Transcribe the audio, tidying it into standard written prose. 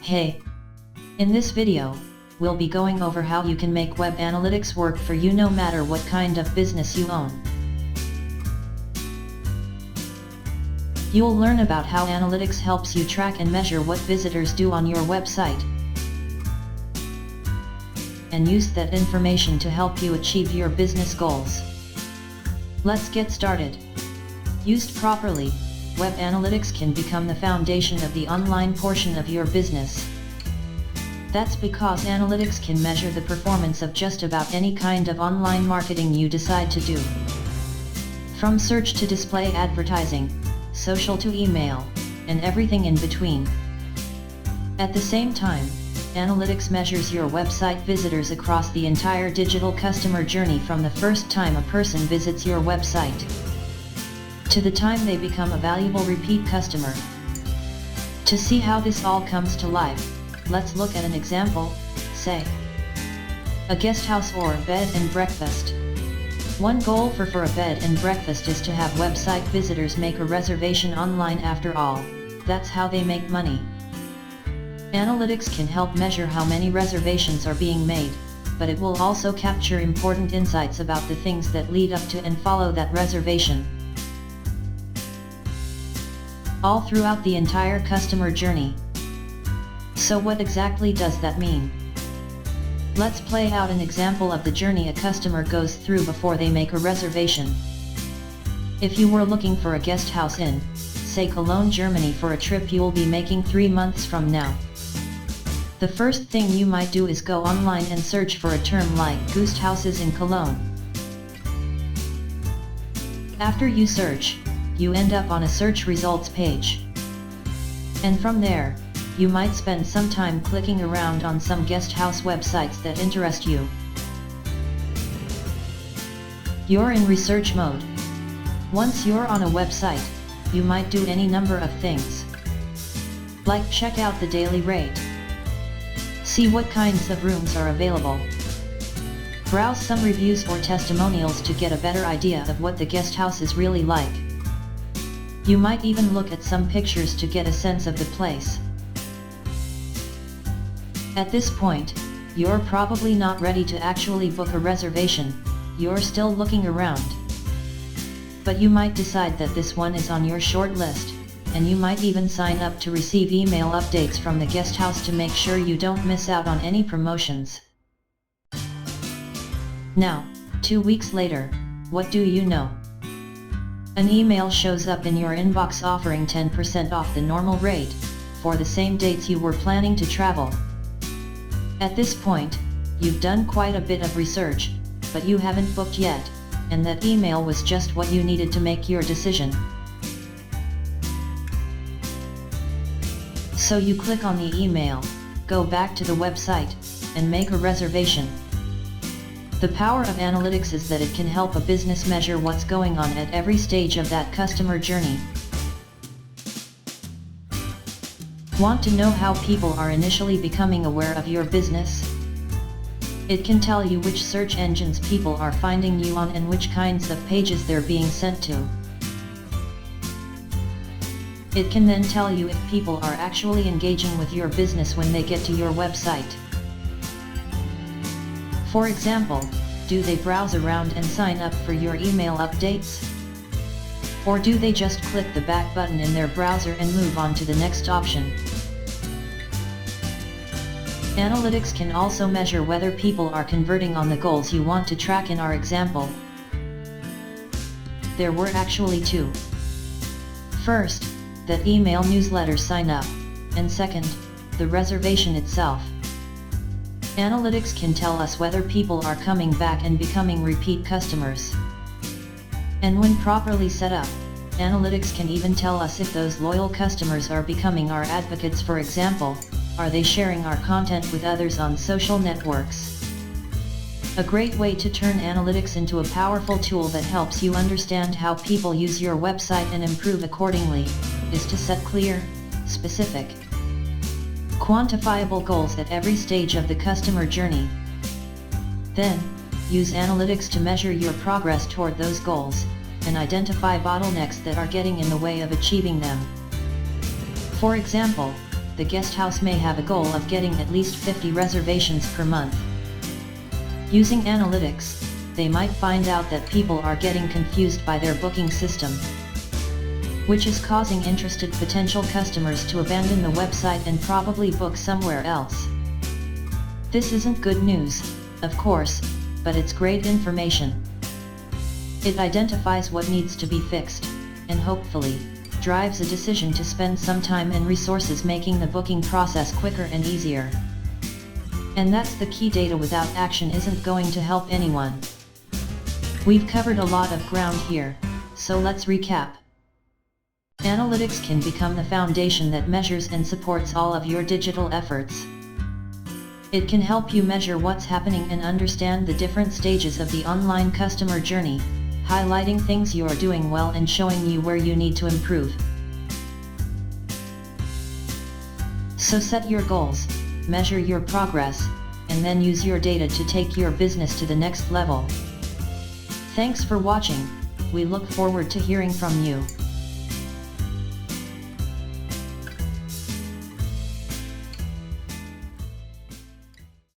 Hey! In this video, we'll be going over how you can make web analytics work for you no matter what kind of business you own. You'll learn about how analytics helps you track and measure what visitors do on your website, and use that information to help you achieve your business goals. Let's get started. Used properly, web analytics can become the foundation of the online portion of your business. That's because analytics can measure the performance of just about any kind of online marketing you decide to do. From search to display advertising, social to email, and everything in between. At the same time, analytics measures your website visitors across the entire digital customer journey from the first time a person visits your website to the time they become a valuable repeat customer. To see how this all comes to life, let's look at an example, say, a guest house or a bed and breakfast. One goal for a bed and breakfast is to have website visitors make a reservation online. After all, that's how they make money. Analytics can help measure how many reservations are being made, but it will also capture important insights about the things that lead up to and follow that reservation, all throughout the entire customer journey. So what exactly does that mean? Let's play out an example of the journey a customer goes through before they make a reservation. If you were looking for a guest house in, say, Cologne, Germany for a trip you'll be making 3 months from now, the first thing you might do is go online and search for a term like "guest houses in Cologne." After you search, you end up on a search results page. And from there, you might spend some time clicking around on some guest house websites that interest you. You're in research mode. Once you're on a website, you might do any number of things, like check out the daily rate, see what kinds of rooms are available, browse some reviews or testimonials to get a better idea of what the guest house is really like. You might even look at some pictures to get a sense of the place. At this point, you're probably not ready to actually book a reservation, you're still looking around. But you might decide that this one is on your short list, and you might even sign up to receive email updates from the guest house to make sure you don't miss out on any promotions. Now, 2 weeks later, what do you know? An email shows up in your inbox offering 10% off the normal rate, for the same dates you were planning to travel. At this point, you've done quite a bit of research, but you haven't booked yet, and that email was just what you needed to make your decision. So you click on the email, go back to the website, and make a reservation. The power of analytics is that it can help a business measure what's going on at every stage of that customer journey. Want to know how people are initially becoming aware of your business? It can tell you which search engines people are finding you on and which kinds of pages they're being sent to. It can then tell you if people are actually engaging with your business when they get to your website. For example, do they browse around and sign up for your email updates? Or do they just click the back button in their browser and move on to the next option? Analytics can also measure whether people are converting on the goals you want to track. In our example, there were actually 2. First, that email newsletter sign up, and second, the reservation itself. Analytics can tell us whether people are coming back and becoming repeat customers. And when properly set up, analytics can even tell us if those loyal customers are becoming our advocates. For example, are they sharing our content with others on social networks? A great way to turn analytics into a powerful tool that helps you understand how people use your website and improve accordingly, is to set clear, specific, quantifiable goals at every stage of the customer journey. Then, use analytics to measure your progress toward those goals, and identify bottlenecks that are getting in the way of achieving them. For example, the guest house may have a goal of getting at least 50 reservations per month. Using analytics, they might find out that people are getting confused by their booking system, which is causing interested potential customers to abandon the website and probably book somewhere else. This isn't good news, of course, but it's great information. It identifies what needs to be fixed, and hopefully, drives a decision to spend some time and resources making the booking process quicker and easier. And that's the key. Data without action isn't going to help anyone. We've covered a lot of ground here, so let's recap. Analytics can become the foundation that measures and supports all of your digital efforts. It can help you measure what's happening and understand the different stages of the online customer journey, highlighting things you're doing well and showing you where you need to improve. So set your goals, measure your progress, and then use your data to take your business to the next level. Thanks for watching. We look forward to hearing from you.